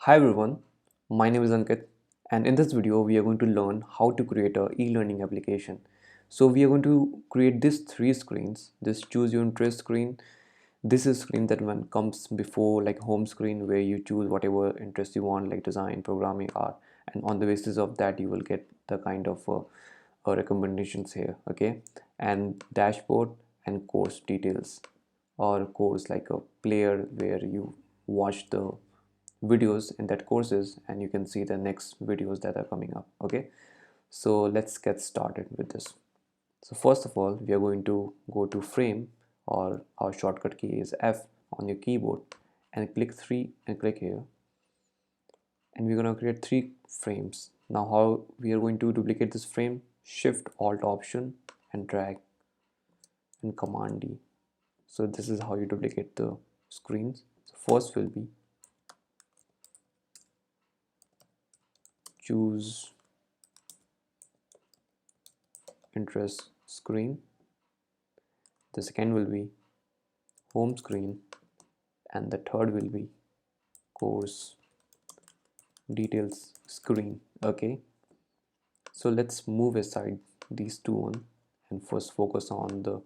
Hi everyone, my name is Ankit, and in this video we are going to learn how to create a e-learning application. So we are going to create these three screens. This choose your interest screen. This is screen that one comes before like home screen where you choose whatever interest you want like design, programming, art, and on the basis of that you will get the kind of recommendations here. Okay, and dashboard and course details or course like a player where you watch the videos in that courses and you can see the next videos that are coming up. Okay, so let's get started with this. So first of all we are going to go to frame, or our shortcut key is F on your keyboard, and click 3 and click here, and we're going to create 3 frames. Now how we are going to duplicate this frame? Shift Alt Option and drag and Command D. So this is how you duplicate the screens. So first will be choose interest screen, the second will be home screen, and the third will be course details screen. Okay, so let's move aside these two on and first focus on the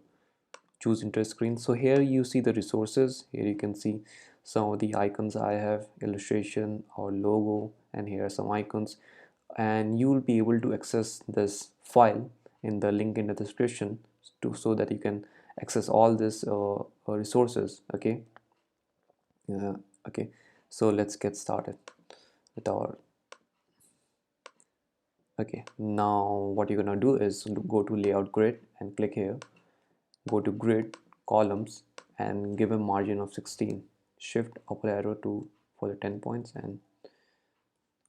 choose interest screen. So here you see the resources. Here you can see some of the icons. I have illustration or logo, and here are some icons, and you will be able to access this file in the link in the description so that you can access all these resources. Okay, yeah, okay, so let's get started with our. Okay, now what you're gonna do is go to layout grid and click here, go to grid columns and give a margin of 16. Shift upper arrow to for the 10 points and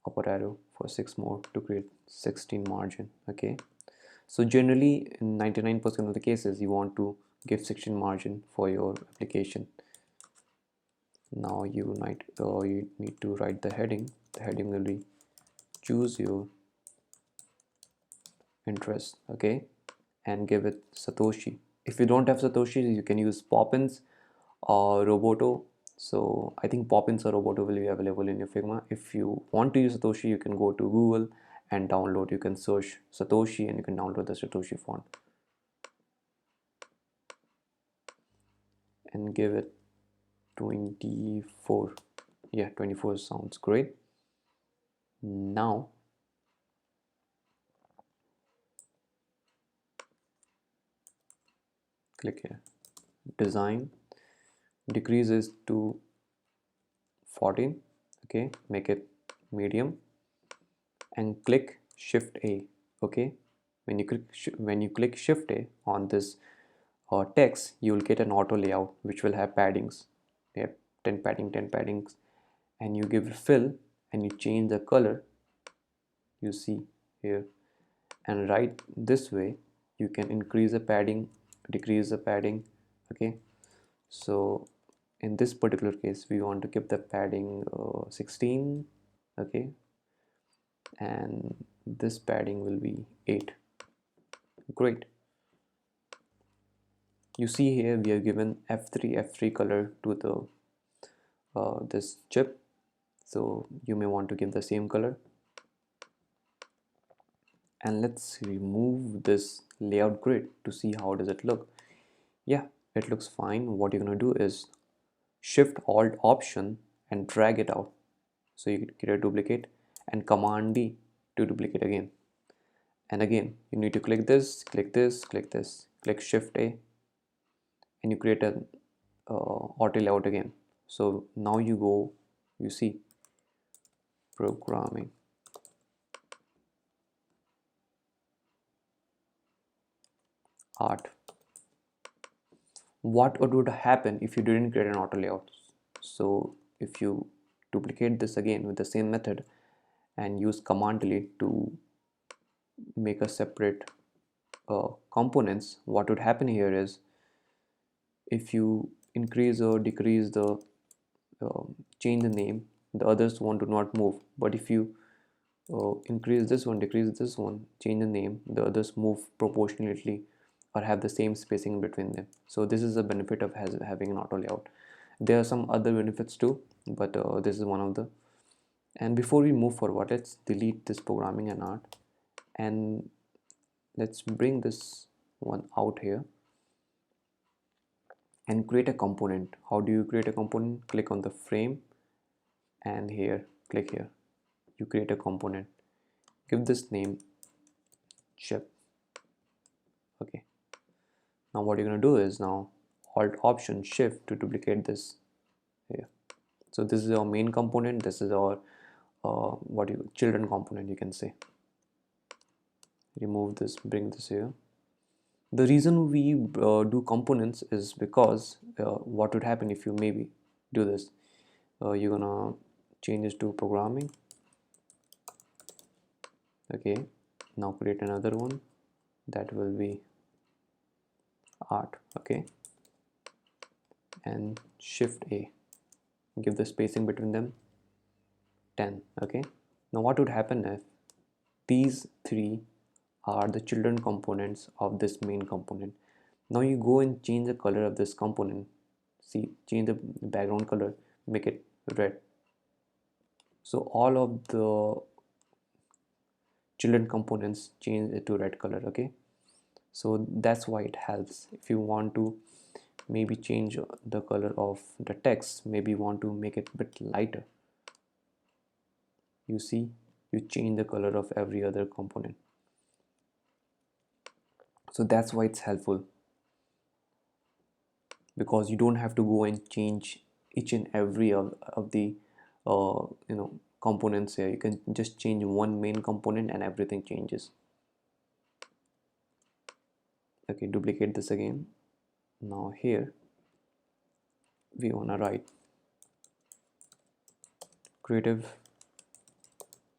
upper arrow for 6 more to create 16 margin. Okay, so generally in 99% of the cases you want to give 16 margin for your application. Now you need to write the heading. The heading will be choose your interest. Okay, and give it Satoshi. If you don't have Satoshi, you can use Poppins or Roboto. So I think Poppins or Roboto will be available in your Figma. If you want to use Satoshi, you can go to Google and download. You can search Satoshi and you can download the Satoshi font and give it 24. Yeah, 24 sounds great. Now click here, design, decreases to 14. Okay, make it medium and click Shift A. Okay, when you click Shift A on this text, you will get an auto layout which will have paddings. They have 10 paddings, and you give fill and you change the color. You see here, and right this way you can increase the padding, decrease the padding. Okay, so in this particular case we want to keep the padding 16. Okay, and this padding will be 8. Great. You see here we are given F3 color to the this chip, so you may want to give the same color. And let's remove this layout grid to see how does it look. Yeah, it looks fine. What you're gonna do is Shift Alt Option and drag it out, so you create a duplicate, and Command D to duplicate again. And again you need to click this, click this, click this, click Shift A, and you create an auto layout again. So now you go, you see programming, art. What would happen if you didn't create an auto layout? So if you duplicate this again with the same method and use command delete to make a separate components, what would happen here is if you increase or decrease the change the name, the others one do not move. But if you increase this one, decrease this one, change the name, the others move proportionately or have the same spacing in between them. So this is the benefit of having an auto layout. There are some other benefits too, but this is one of the And before we move forward, let's delete this programming and art, and let's bring this one out here and create a component. How do you create a component? Click on the frame, and here, click here. You create a component. Give this name chip. Okay. Now what you're gonna do is now Alt Option Shift to duplicate this here. So this is our main component. This is our children component, you can say. Remove this, bring this here. The reason we do components is because what would happen if you maybe do this. You're gonna change this to programming. Okay, now create another one that will be art. Okay, and Shift A, give the spacing between them 10. Okay, now what would happen if these three are the children components of this main component? Now you go and change the color of this component. See, change the background color, make it red. So all of the children components change it to red color. Okay, so that's why it helps. If you want to maybe change the color of the text, maybe you want to make it a bit lighter, you see, you change the color of every other component. So that's why it's helpful, because you don't have to go and change each and every of the components here. You can just change one main component and everything changes. Okay, duplicate this again. Now here we want to write creative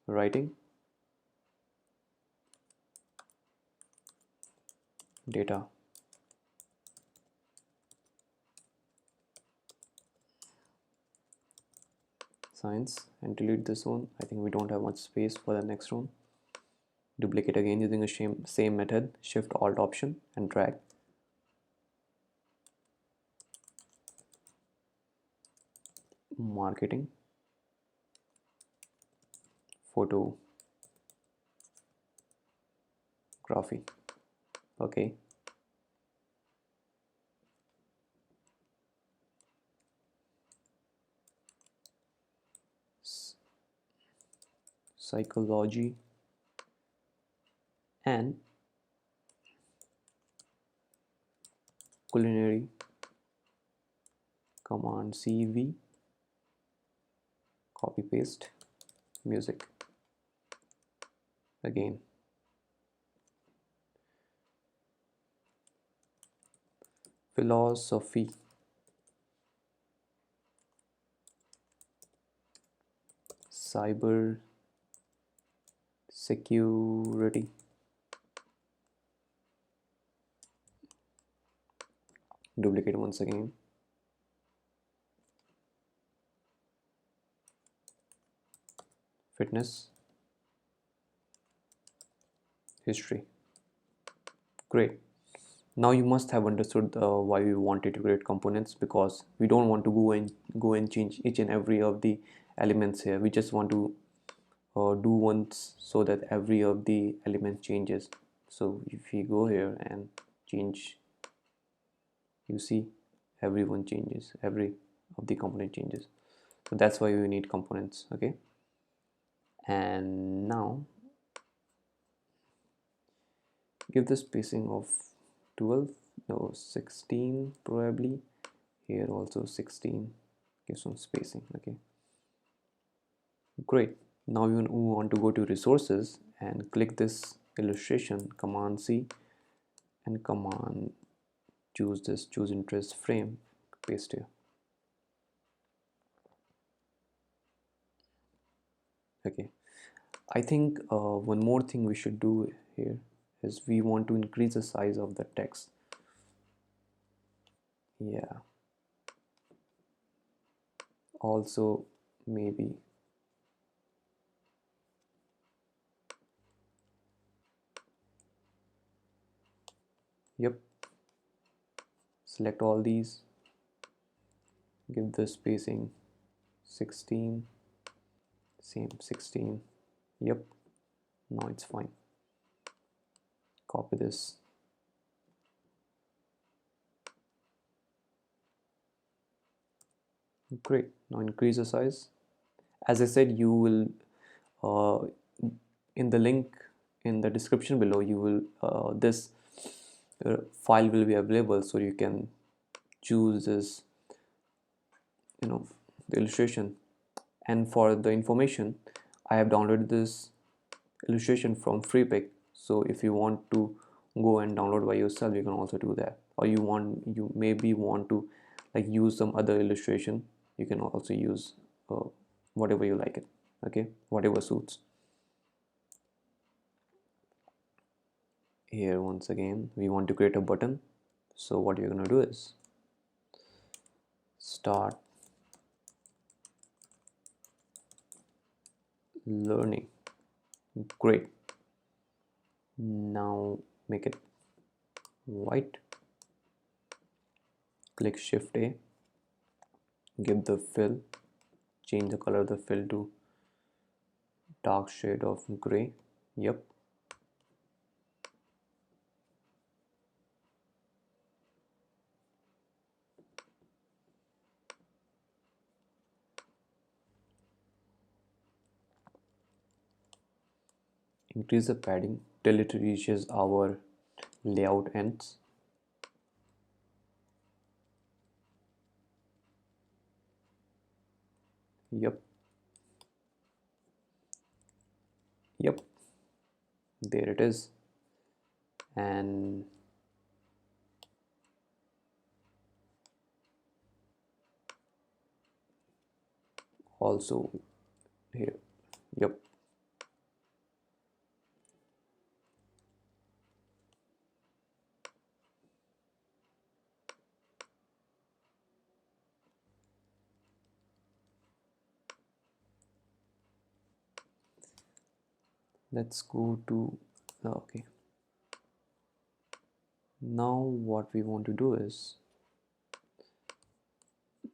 writing data science, and delete this one. I think we don't have much space for the next one. Duplicate again using the same method, Shift Alt Option and drag. Marketing photography. Okay, psychology and culinary. Command CV, copy paste. Music again, philosophy, cyber security, duplicate once again, fitness, history. Great. Now you must have understood why we wanted to create components, because we don't want to go and change each and every of the elements here. We just want to do once so that every of the elements changes. So if we go here and change, you see everyone changes, every of the component changes. So that's why we need components. Okay, and now give the spacing of 12, no, 16 probably. Here also 16, give some spacing. Okay, great. Now we want to go to resources and click this illustration, Command C, and command choose this, choose interest frame, paste here. Okay, I think one more thing we should do here is we want to increase the size of the text. Yeah, also maybe, yep, select all these, give the spacing 16, same 16. Yep, now it's fine. Copy this. Great. Now increase the size. As I said, you will in the link in the description below, you will this file will be available, so you can choose this, the illustration. And for the information, I have downloaded this illustration from Freepik. So if you want to go and download by yourself, you can also do that. Or you maybe want to like use some other illustration, you can also use whatever you like it. Okay, whatever suits. Here once again we want to create a button, so what you're gonna do is start learning. Great. Now make it white, click Shift A, give the fill, change the color of the fill to dark shade of gray. Yep. Increase the padding till it reaches our layout ends. Yep. Yep, there it is. And also here. Yep. Let's go to okay. Now what we want to do is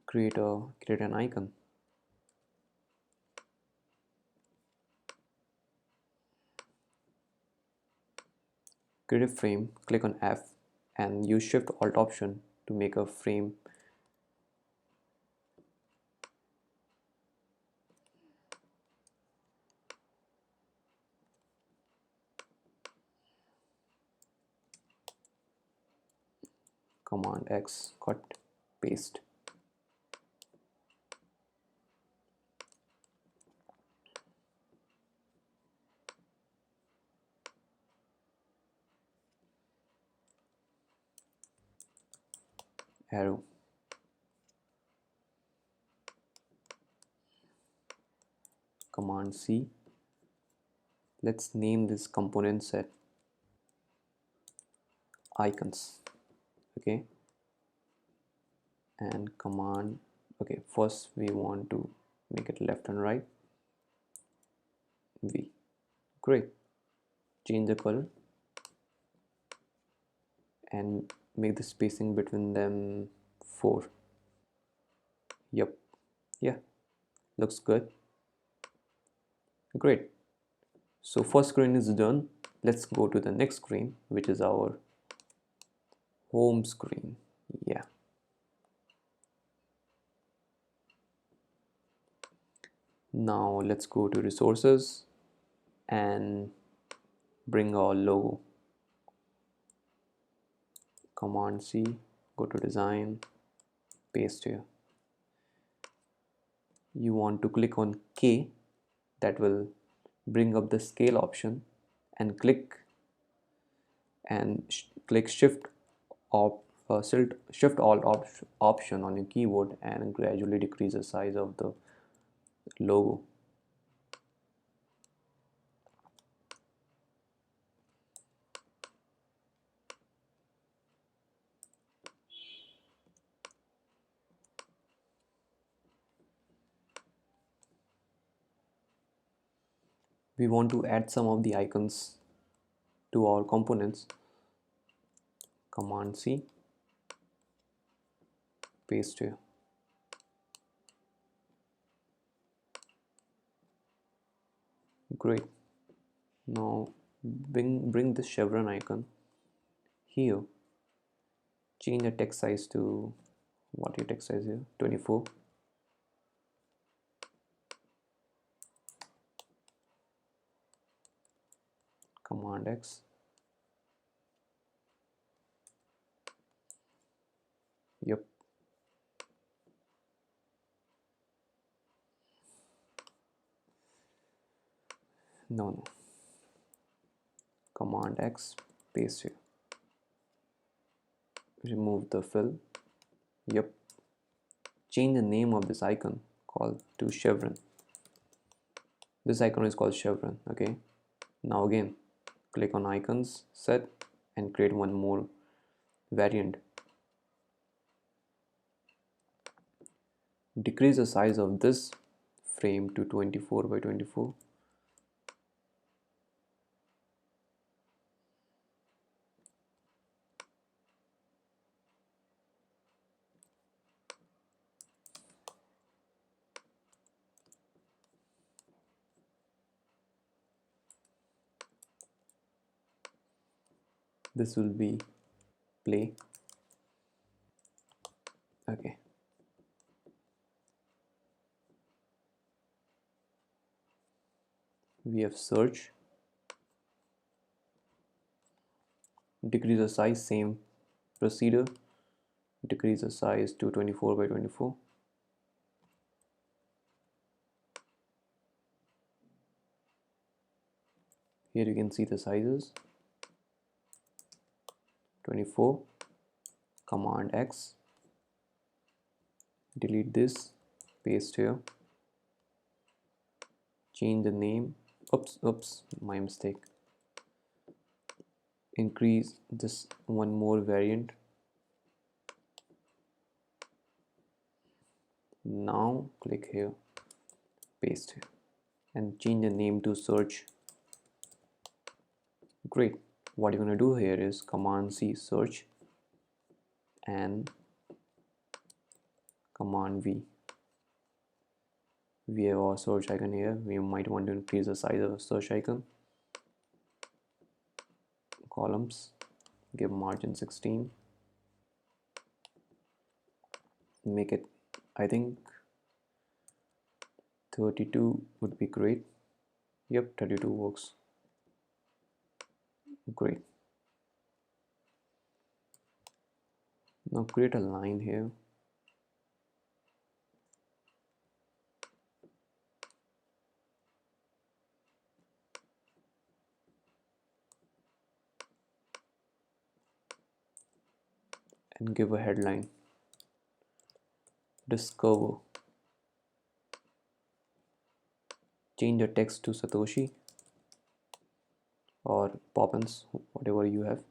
create an icon. Create a frame, click on F and use Shift Alt option to make a frame. Command X, cut, paste. Arrow. Command C. Let's name this component set icons. Okay. And command, okay, first we want to make it left and right. V. Great. Change the color and make the spacing between them 4. Yep. Yeah, looks good. Great. So first screen is done. Let's go to the next screen, which is our home screen. Yeah. Now let's go to resources and bring our logo. Command C, go to design, paste here. You want to click on K, that will bring up the scale option, and click Shift Shift Alt option on your keyboard and gradually decrease the size of the logo. We want to add some of the icons to our components. Command C, paste here. Great. Now bring this chevron icon here. Change the text size to, what your text size here, 24. Command X. Yep. No. Command X, paste here. Remove the fill. Yep. Change the name of this icon called to chevron. This icon is called chevron. Okay. Now again, click on icons, set, and create one more variant. Decrease the size of this frame to 24 by 24. This will be play. Okay. We have search. Decrease the size, same procedure. Decrease the size to 24 by 24. Here you can see the sizes. 24. Command X. Delete this. Paste here. Change the name. Oops, my mistake. Increase this one more variant. Now click here, paste here, and change the name to search. Great. What you're gonna do here is Command C, search, and Command V. We have our search icon here. We might want to increase the size of the search icon. Columns, give margin 16. Make it, I think 32 would be great. Yep, 32 works. Great. Now create a line here. And give a headline. Discover. Change the text to Satoshi or Poppins, whatever you have,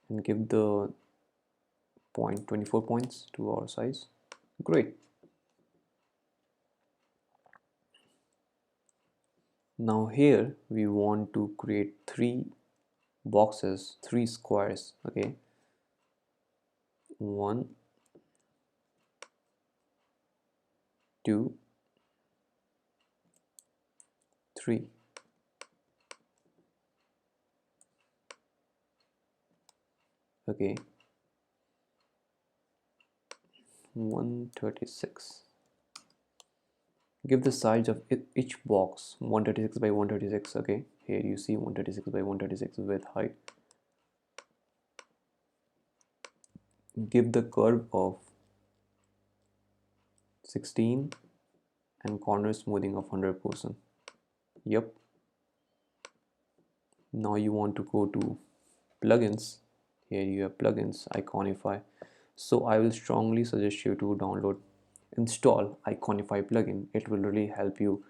and give the point 24 points to our size. Great. Now here we want to create 3 boxes, 3 squares. Okay, 1, 2, 3. Okay, 136. Give the size of each box 136 by 136. Okay, here you see 136 by 136 with height. Give the curve of 16 and corner smoothing of 100%. Yep. Now you want to go to plugins. Here you have plugins, Iconify. So I will strongly suggest you to install Iconify plugin. It will really help you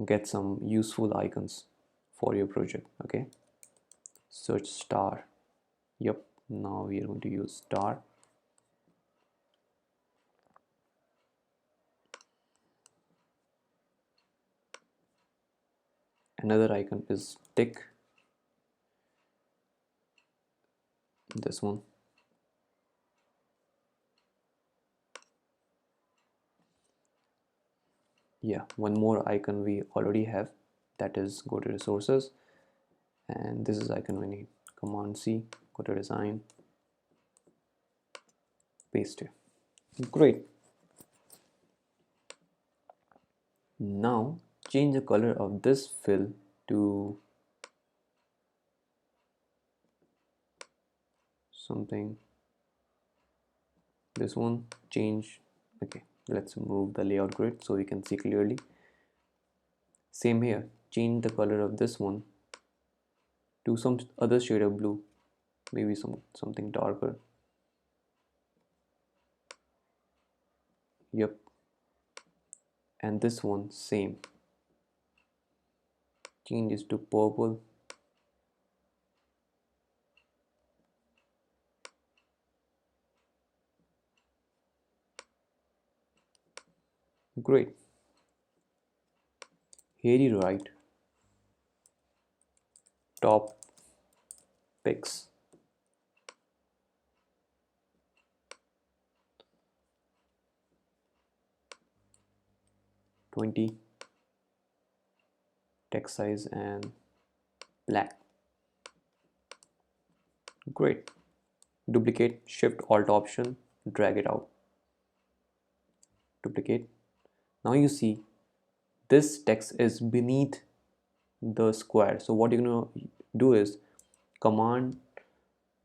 get some useful icons for your project. Okay, search star. Yep, now we are going to use star. Another icon is tick, this one. Yeah, one more icon we already have, that is go to resources, and this is icon we need. Command C, go to design, paste it. Great. Now change the color of this fill to something, this one, change. Okay, let's move the layout grid so we can see clearly. Same here, change the color of this one to some other shade of blue, maybe something darker. Yep. And this one same, change this to purple. Great. Here you write top picks, 20, text size and black. Great. Duplicate, shift alt option, drag it out. Duplicate. Now you see this text is beneath the square. So what you're gonna do is command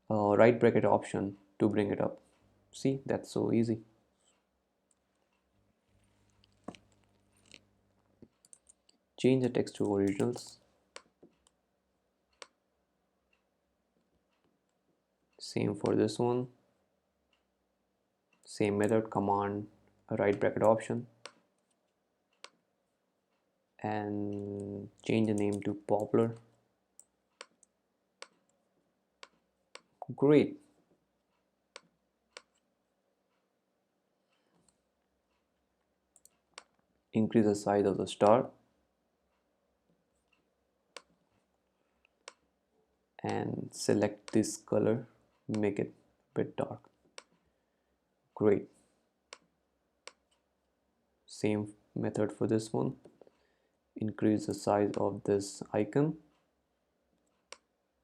right bracket option to bring it up. See, that's so easy. Change the text to originals. Same for this one. Same method, command right bracket option, and change the name to popular. Great. Increase the size of the star and select this color, make it a bit dark. Great. Same method for this one. Increase the size of this icon,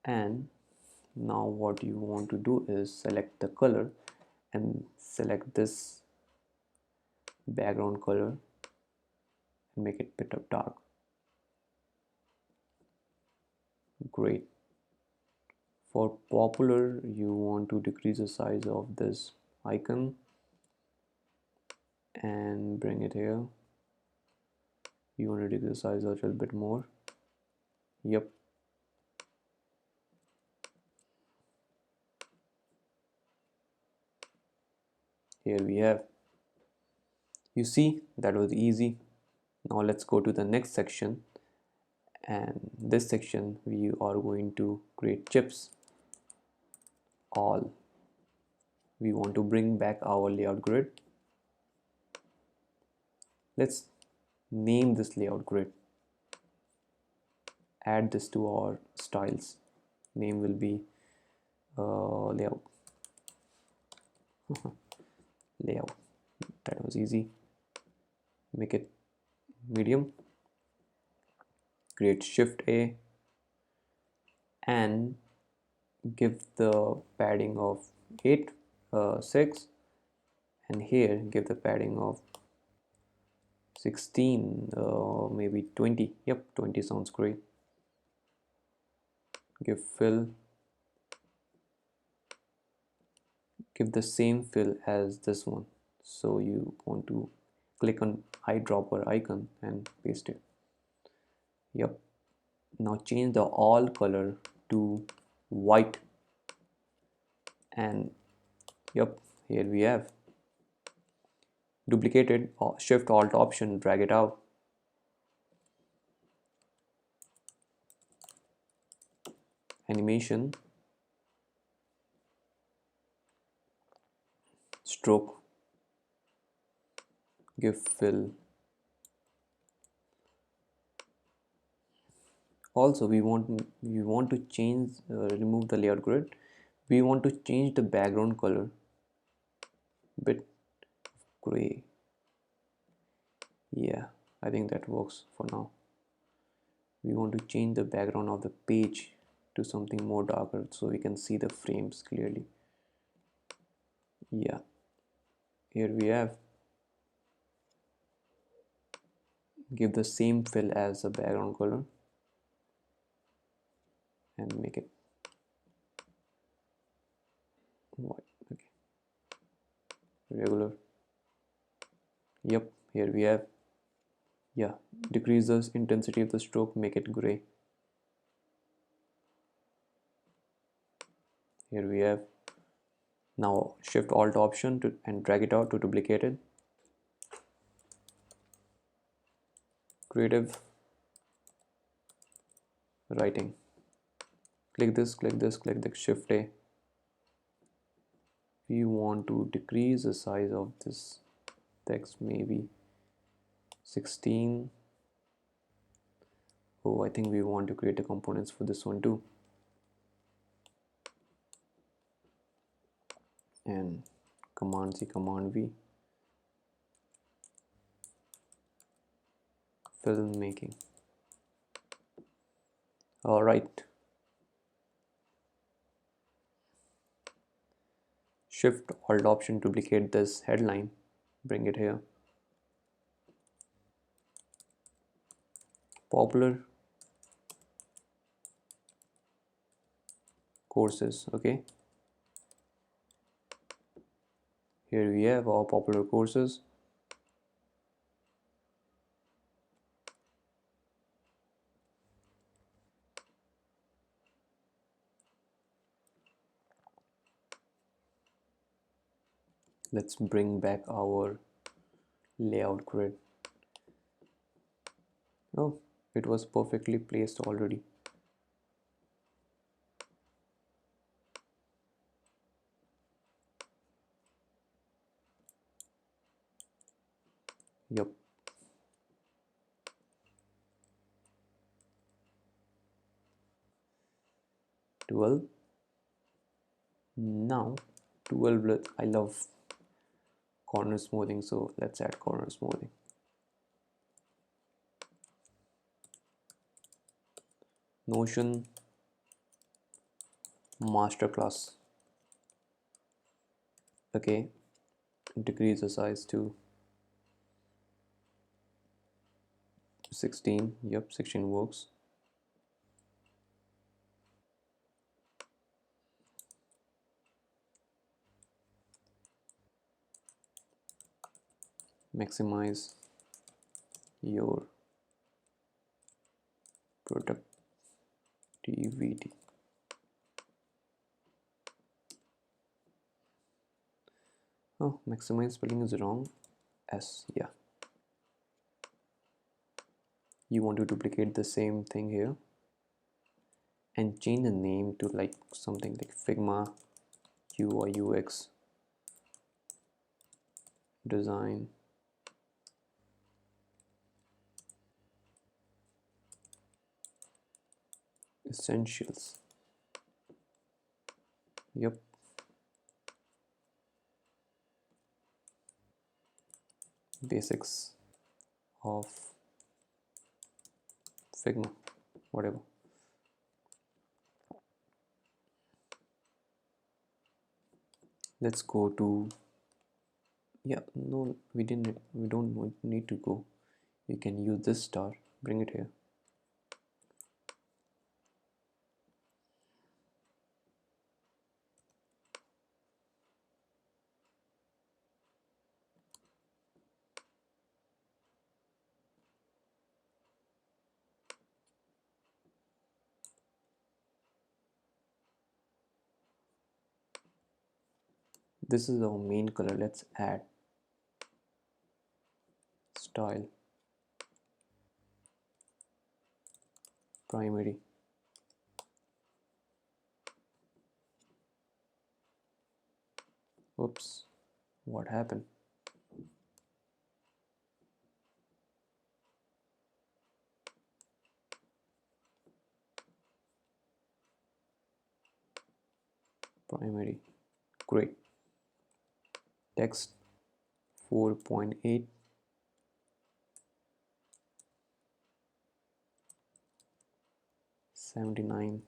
and now what you want to do is select the color and select this background color and make it a bit of dark. Great. For popular, you want to decrease the size of this icon and bring it here. You want to decrease the size a little bit more. Yep. Here we have. You see, that was easy. Now let's go to the next section, and this section we are going to create chips. All, we want to bring back our layout grid. Let's name this layout grid, add this to our styles. Name will be layout. Layout, that was easy. Make it medium, create shift A and give the padding of 8 6, and here give the padding of 16, maybe 20. Yep, 20 sounds great. Give fill, give the same fill as this one, so you want to click on eyedropper icon and paste it. Yep. Now change the all color to white, and yep, here we have. Duplicate it, shift alt option, drag it out. Animation, stroke, give fill. Also we want to change, remove the layout grid. We want to change the background color, bit gray. Yeah, I think that works for now. We want to change the background of the page to something more darker so we can see the frames clearly. Yeah, here we have. Give the same fill as the background color and make it white. Okay, regular. Yep, here we have. Yeah, decrease the intensity of the stroke, make it gray. Here we have. Now shift alt option to and drag it out to duplicate it. Creative writing. Click this, click this, click the shift A. We want to decrease the size of this text, maybe 16. Oh, I think we want to create the components for this one too. And Command C, Command V. Filmmaking. All right. Shift Alt Option, duplicate this headline, bring it here. Popular courses. Okay. Here we have our popular courses. Let's bring back our layout grid. Oh, it was perfectly placed already. Yup. Twelve. Now 12. I love corner smoothing, so let's add corner smoothing. Notion masterclass. Okay, decrease the size to 16. Yep, 16 works. Maximize your productivity. Oh, maximize spelling is wrong. S, yeah. You want to duplicate the same thing here and change the name to like something like Figma UI UX design. Essentials. Yep. Basics of Figma, whatever. Let's go to, yeah, no, we don't need to go. You can use this star, bring it here. This is our main color. Let's add style, primary. Oops, what happened? Primary, great. Text 4.8, 79.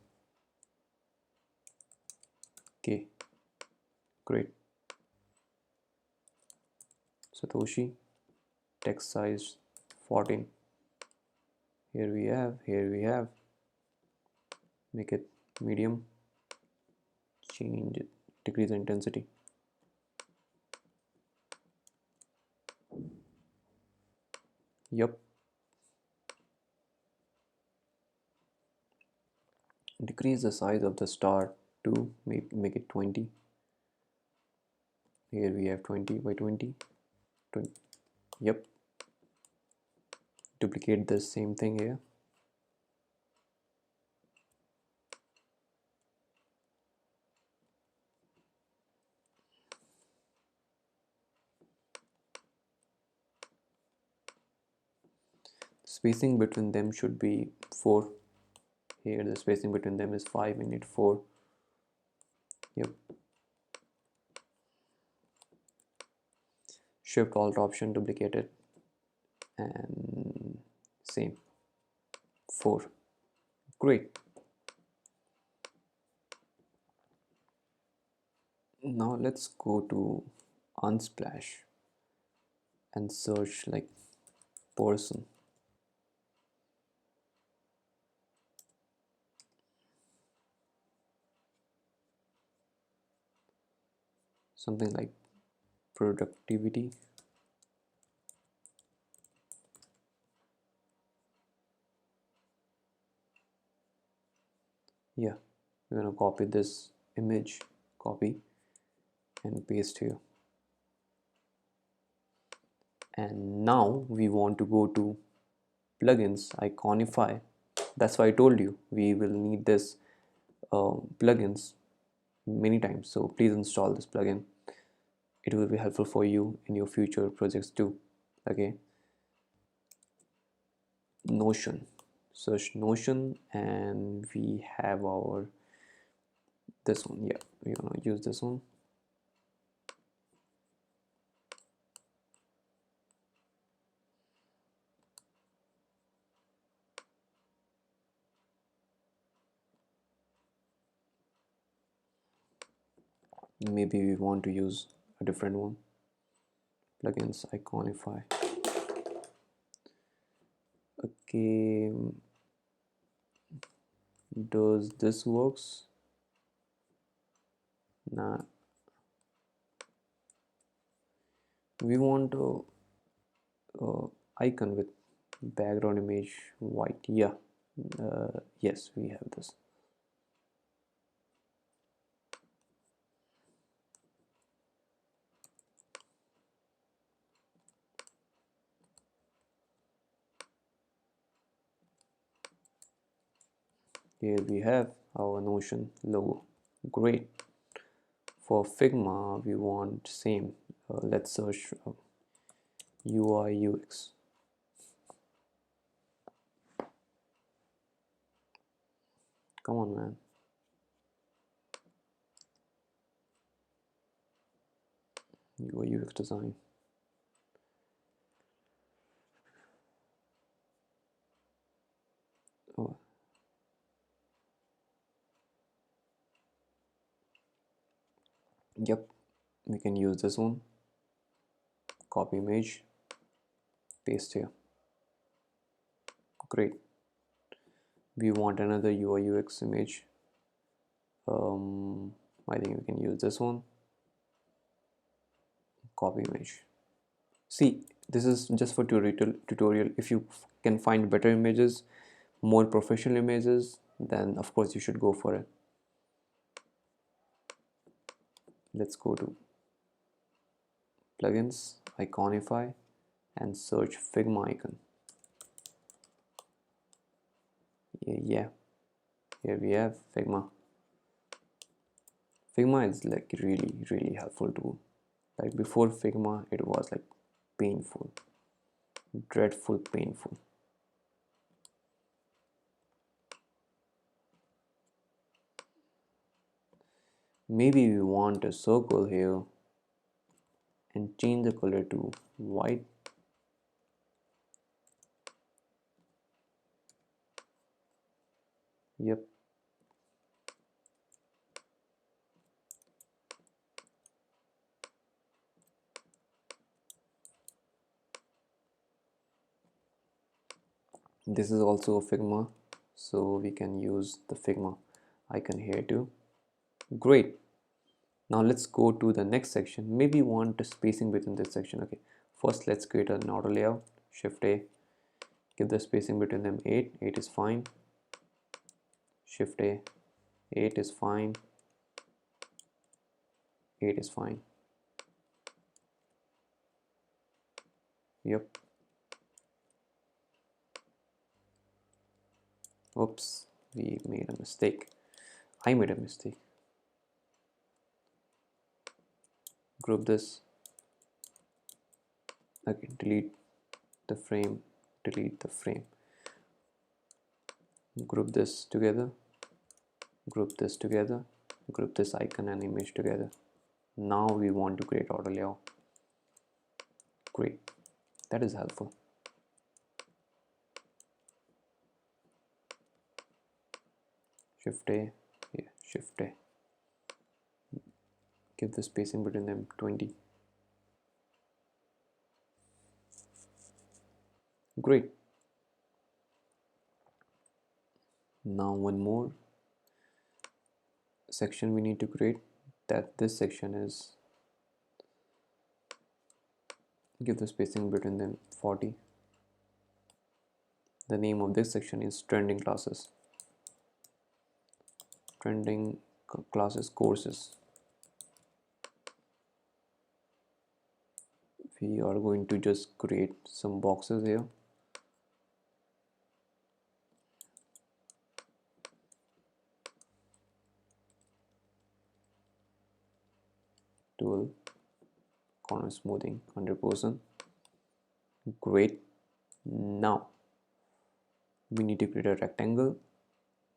Okay, great. Satoshi, text size 14. Here we have, make it medium, change it, decrease the intensity. Yup. Decrease the size of the star to make it 20. Here we have 20 by 20. 20. Yep. Duplicate the same thing here. Spacing between them should be 4. Here the spacing between them is 5, we need 4. Yep. Shift Alt Option, duplicate it, and same 4. Great. Now let's go to Unsplash and search like person. Something like productivity. Yeah, we're gonna copy this image, copy and paste here. And now we want to go to plugins, Iconify. That's why I told you we will need this plugins many times, so please install this plugin. It will be helpful for you in your future projects too. Okay, Notion, search Notion, and we have our this one. Yeah, we're gonna use this one. Maybe we want to use a different one. Plugins, Iconify. Okay, does this works? Nah, we want a icon with background image white. Yeah, yes, we have this. Here we have our Notion logo. Great. For Figma we want same. Let's search UI UX. Come on, man. UI UX design. Oh. Yep, we can use this one. Copy image, paste here. Great. We want another UI UX image. I think we can use this one. Copy image. See, this is just for tutorial. If you can find better images, more professional images, then of course you should go for it. Let's go to plugins, Iconify, and search Figma icon. Yeah, here we have Figma. Figma is like really helpful tool. Like before Figma, it was like painful, dreadful, painful. Maybe we want a circle here and change the color to white. Yep. This is also a Figma, so we can use the Figma icon here too. Great. Now let's go to the next section. Maybe want a spacing between this section. Okay, first let's create an auto layout. Shift A, give the spacing between them 8. 8 is fine. Shift A, 8 is fine. 8 is fine. Yep. Oops, we made a mistake. I made a mistake. Group this. Okay, delete the frame, delete the frame. Group this together, group this together, group this icon and image together. Now we want to create auto layout. Great, that is helpful. Shift A, yeah, Shift A. Give the spacing between them 20. Great. Now one more section we need to create. That this section is, give the spacing between them 40. The name of this section is trending classes. Trending classes courses. We are going to just create some boxes here. Tool, corner smoothing 100%. Great. Now we need to create a rectangle.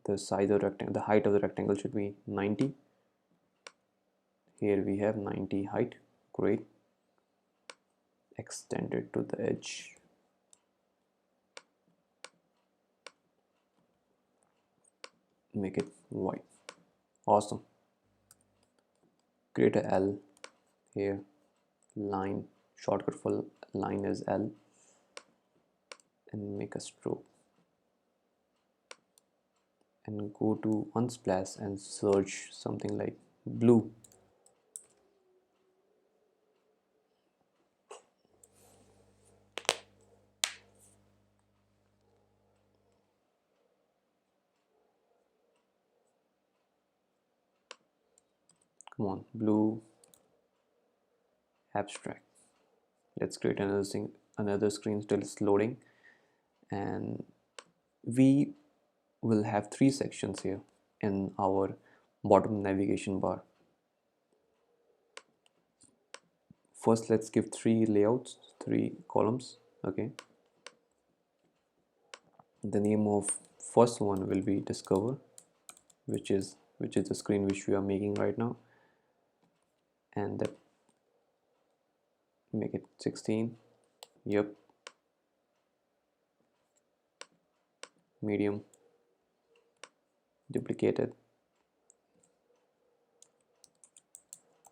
The size of rectangle, the height of the rectangle should be 90. Here we have 90 height. Great. Extend it to the edge. Make it white. Awesome. Create a L here. Line, shortcut for line is L, and make a stroke. And go to Unsplash and search something like blue. Come on, blue abstract. Let's create another thing, another screen. Still it's loading, and we will have 3 sections here in our bottom navigation bar. First let's give 3 layouts, 3 columns. Okay, the name of first one will be discover, which is the screen which we are making right now, and that make it 16. Yep. Medium, duplicated,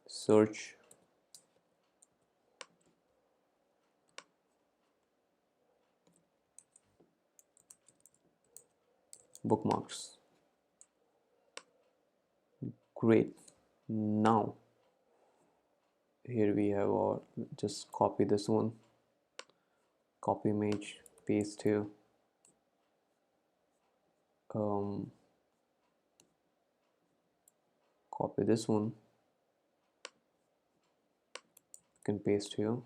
search, bookmarks. Great. Now here we have our, just copy this one, copy image, paste here. Copy this one, you can paste here,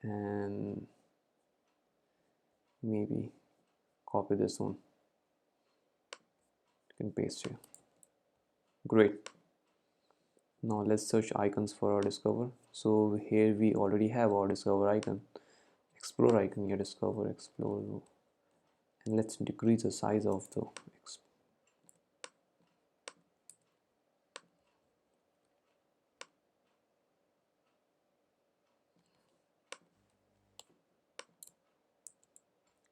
and maybe copy this one, you can paste here. Great. Now let's search icons for our discover. So here we already have our discover icon, explore icon here, discover, explore, and let's decrease the size of the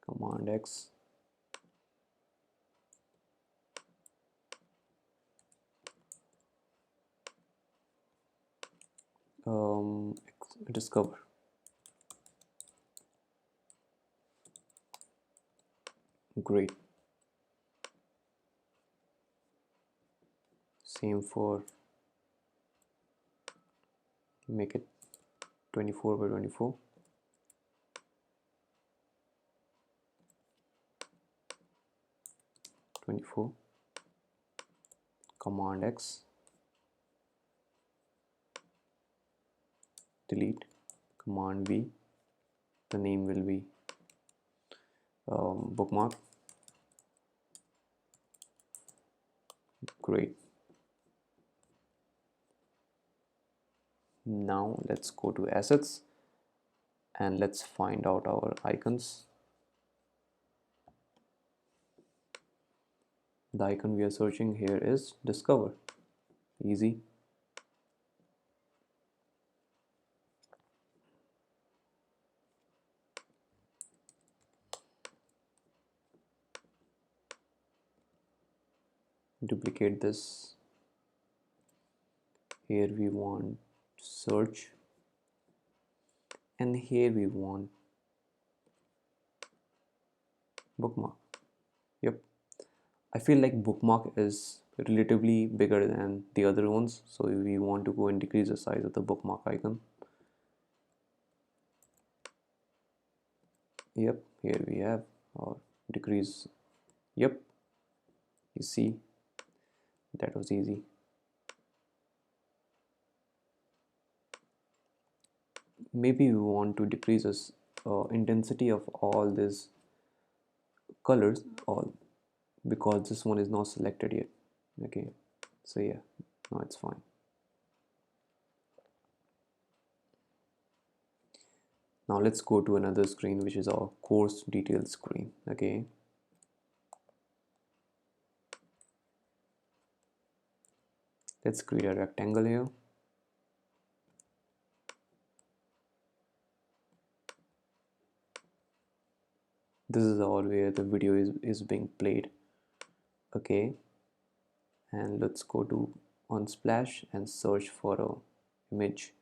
Command X, discover. Great. Same for, make it 24 by 24. Command X, delete. Command V, the name will be bookmark. Great. Now let's go to assets and let's find out our icons. The icon we are searching here is discover. Easy. Duplicate this. Here we want search, and here we want bookmark. Yep, I feel like bookmark is relatively bigger than the other ones, so we want to go and decrease the size of the bookmark icon. Yep, here we have, or decrease. Yep, you see, that was easy. Maybe we want to decrease this intensity of all these colors, all, because this one is not selected yet. Okay, so yeah, now it's fine. Now let's go to another screen, which is our course details screen. Okay, let's create a rectangle here. This is all where the video is being played. Okay, and let's go to Unsplash and search for a image.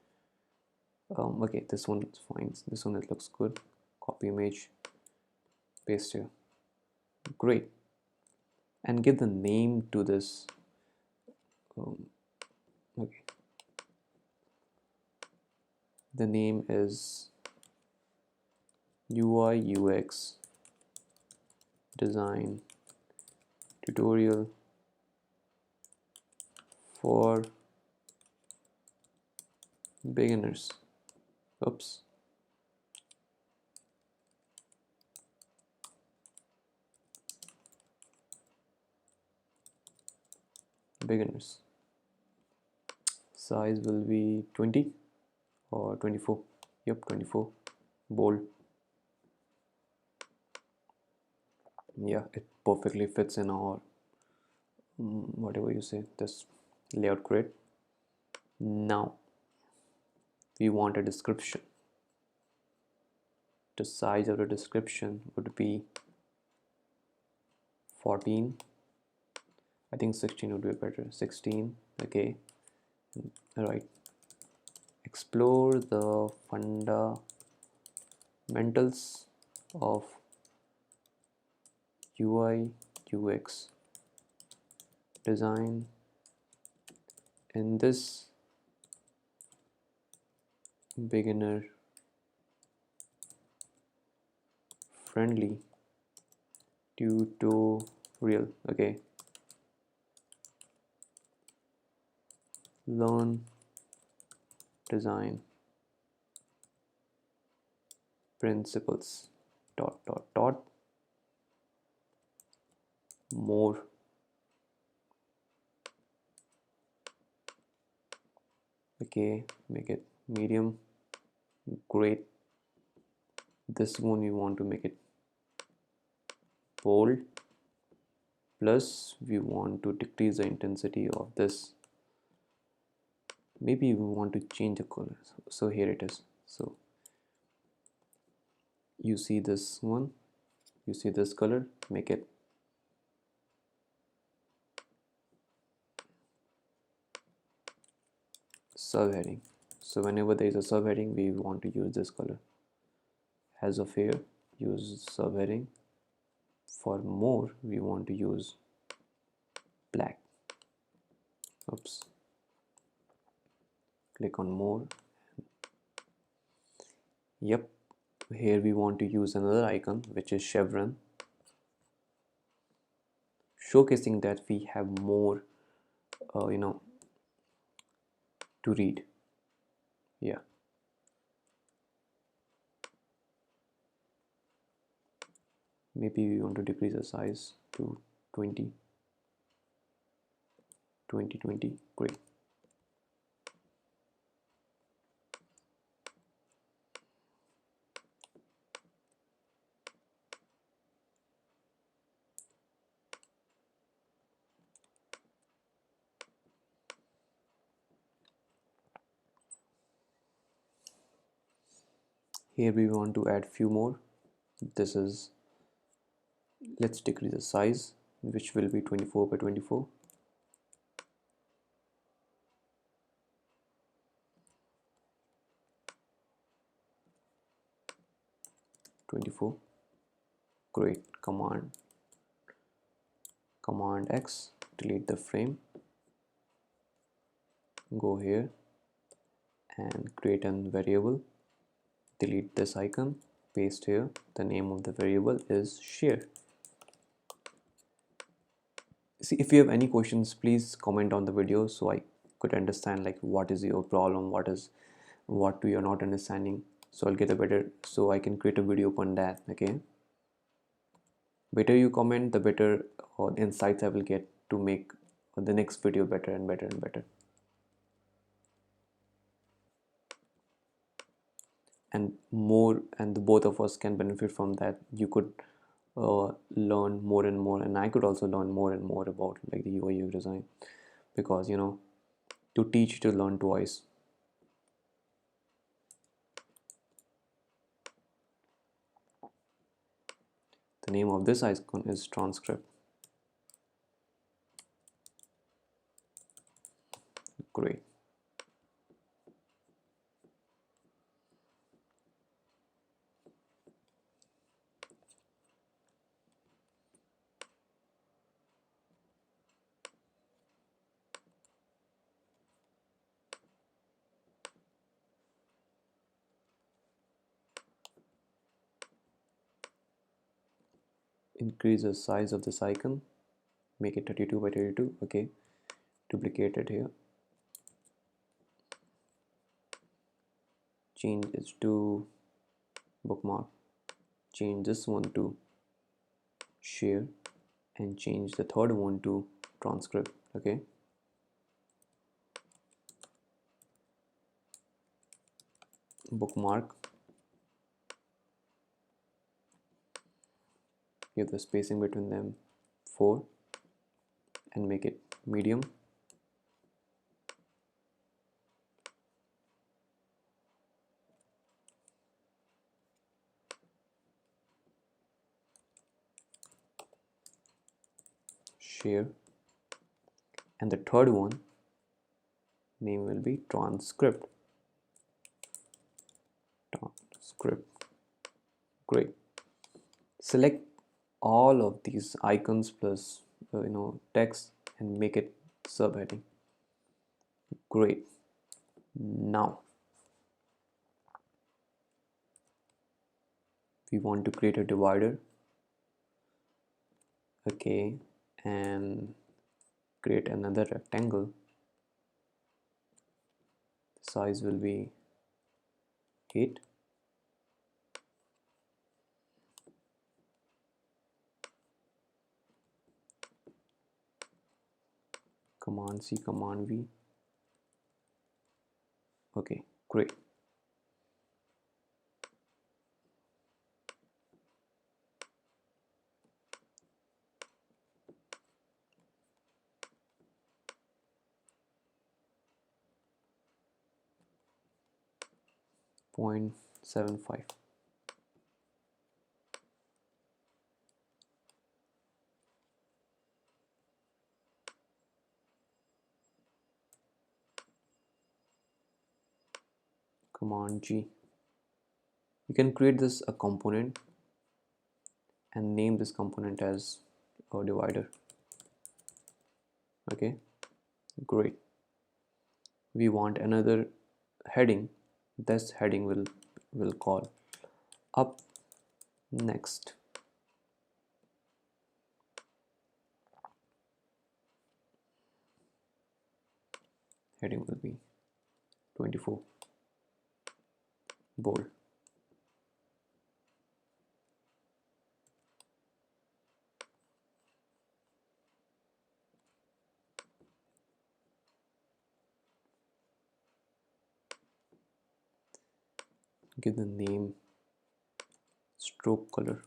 Okay, this one is fine. This one, it looks good. Copy image, paste here. Great. And give the name to this. Okay, the name is UI UX design tutorial for beginners. Oops. Beginners. Size will be 20 or 24. Yep, 24. Bold. Yeah, it perfectly fits in our whatever you say, this layout grid. Now we want a description. The size of the description would be 14. I think 16 would be better. 16. Okay, all right. Explore the fundamentals of UI UX design in this beginner friendly tutorial. Okay, learn design principles more. Okay, make it medium. Great. This one we want to make it bold, plus we want to decrease the intensity of this. Maybe we want to change the color, so here it is. So you see this one, you see this color, make it subheading. So whenever there is a subheading, we want to use this color. As of here, use subheading. For more, we want to use black. Oops. Click on more. Yep. Here we want to use another icon, which is chevron, showcasing that we have more, to read. Yeah. Maybe we want to decrease the size to 20. Great. Here we want to add few more. This is, let's decrease the size, which will be 24 by 24. Great. Command X, delete the frame, go here and create a variable, delete this icon, paste here. The name of the variable is share. See, if you have any questions, please comment on the video so I could understand like what is your problem, what you are not understanding, so I'll get a better, so I can create a video upon that. Okay, better you comment, the better insights I will get to make the next video better and better and better. And more, and the both of us can benefit from that. You could learn more and more, and I could also learn more and more about like the UI UX design, because to teach, to learn twice. The name of this icon is transcript. Great. Increase the size of this icon, make it 32 by 32. Okay, duplicate it here, change it to bookmark, change this one to share, and change the third one to transcript. Okay, bookmark, give the spacing between them 4 and make it medium. Share, and the third one name will be transcript. Great. Select all of these icons plus text and make it subheading. Great. Now we want to create a divider. Okay, and create another rectangle. The size will be 8. Command C, Command V. Okay, great. Point 0.75. Command G. You can create this a component and name this component as a divider. Okay, great. We want another heading. This heading will call up next. Heading will be 24 bold. Give the name stroke color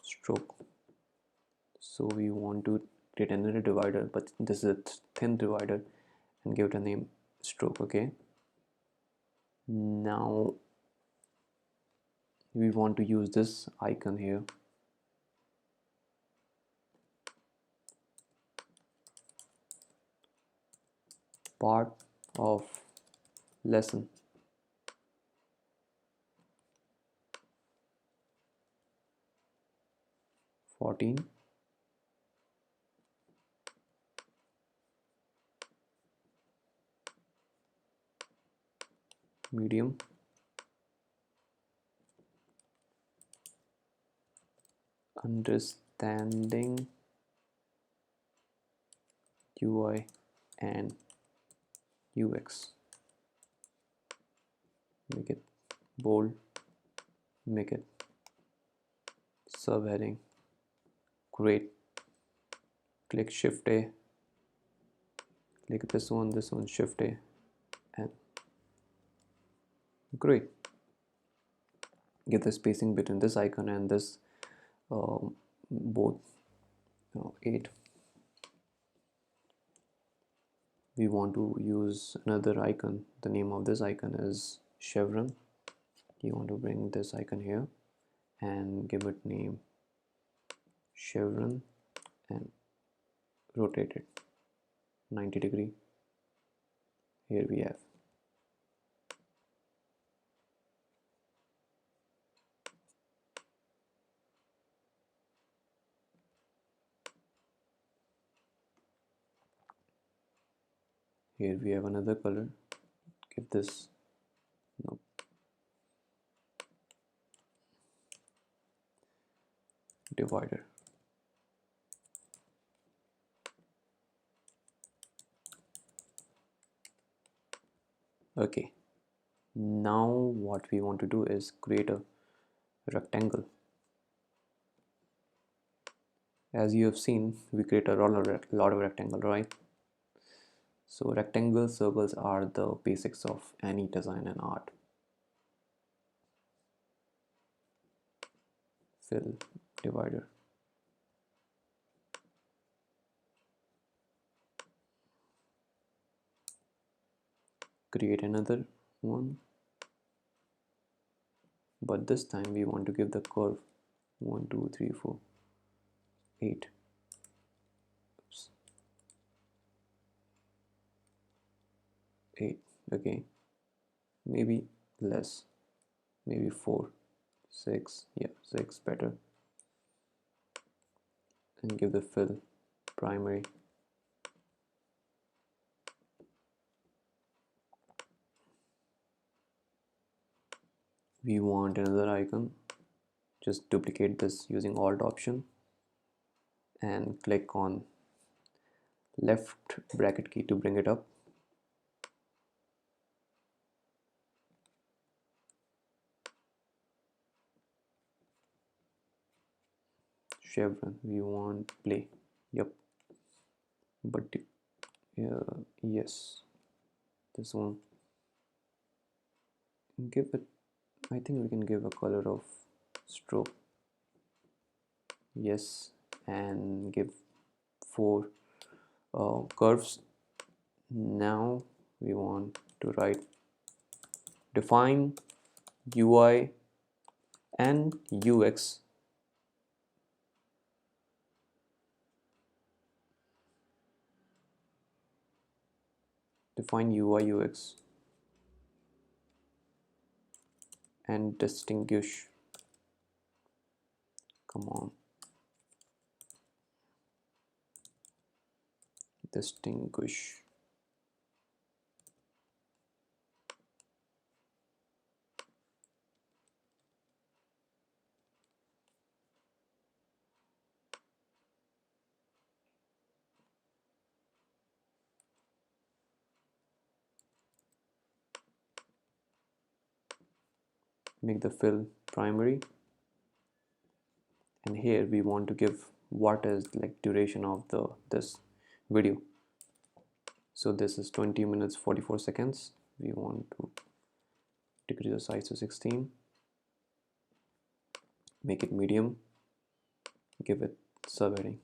stroke. So we want to create another divider, but this is a thin divider, and give it a name stroke. Okay, now we want to use this icon here. Part of lesson. $14. Medium. Understanding UI and UX. Make it bold. Make it subheading. Great. Click Shift A. Click this one, Shift A, and great. Give the spacing between this icon and this both 8. We want to use another icon. The name of this icon is chevron. You want to bring this icon here and give it name chevron and rotate it 90 degree. Here we have. Here we have another color. Give this no divider. Okay, now what we want to do is create a rectangle. As you have seen, we create a lot of rectangle, right? So rectangle circles are the basics of any design and art. Fill divider. Create another one, but this time we want to give the curve 1 2 3 4 8. Oops. 8. Okay, maybe less, maybe 4 6. Yeah, 6 better. And give the fill primary. We want another icon. Just duplicate this using Alt option and click on left bracket key to bring it up. Chevron, we want play. Yep, but yes, this one. Give it, I think we can give a color of stroke. Yes, and give 4 curves. Now we want to write define UI and UX. Define UI UX. and distinguish. Come on, distinguish. Make the fill primary, and here we want to give what is like duration of this video. So this is 20 minutes 44 seconds. We want to decrease the size to 16, make it medium, give it subheading.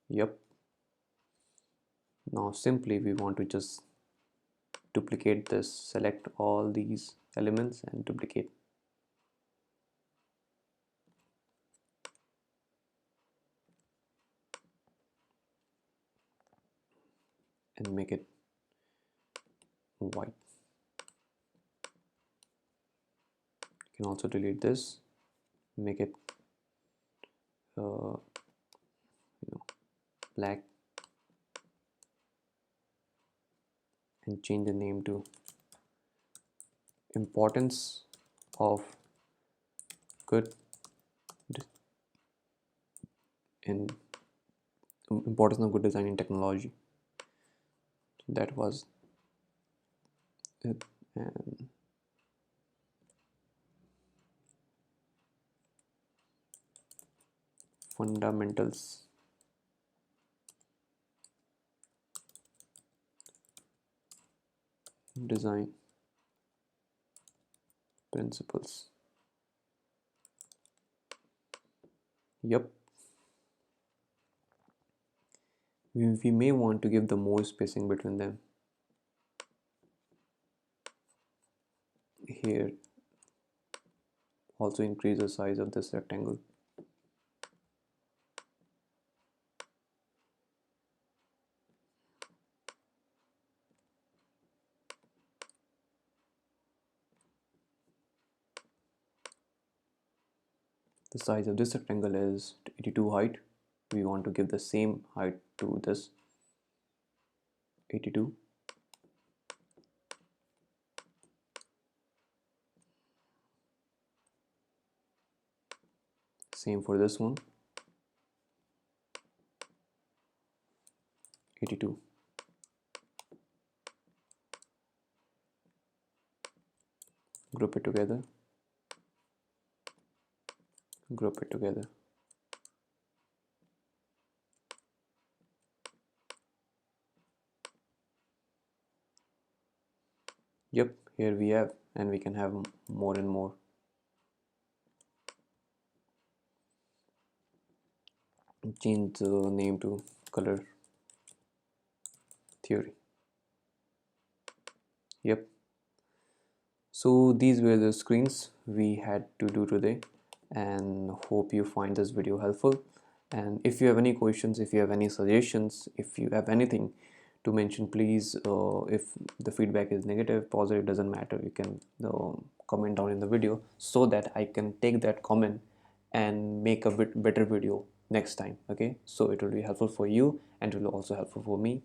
Yep. Now simply we want to just duplicate this, select all these elements and duplicate. And make it white. You can also delete this, make it black, and change the name to importance of good in importance of good design in technology. That was it. And fundamentals, design principles. Yep. We may want to give the more spacing between them. Here also increase the size of this rectangle. The size of this rectangle is 82 height. We want to give the same height to this 82. Same for this one, 82. Group it together, group it together. Yep, here we have, and we can have more and more. Change the name to color theory. Yep. So these were the screens we had to do today, and hope you find this video helpful. And if you have any questions, if you have any suggestions, if you have anything to mention, please, if the feedback is negative, positive, doesn't matter, you can comment down in the video so that I can take that comment and make a bit better video next time. Okay, so it will be helpful for you and it will also helpful for me.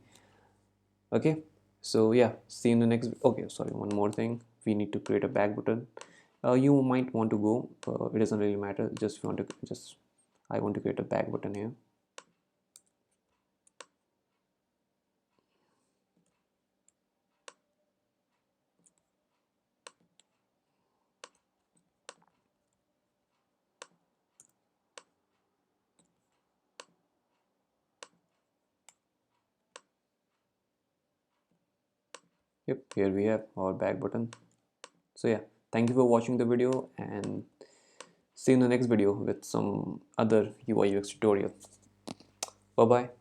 Okay, so yeah, see you in the next. Okay, sorry, one more thing, we need to create a back button. You might want to go, it doesn't really matter, just want to just I want to create a back button here. Yep, here we have our back button. So yeah, thank you for watching the video, and see you in the next video with some other UI UX tutorial. Bye bye.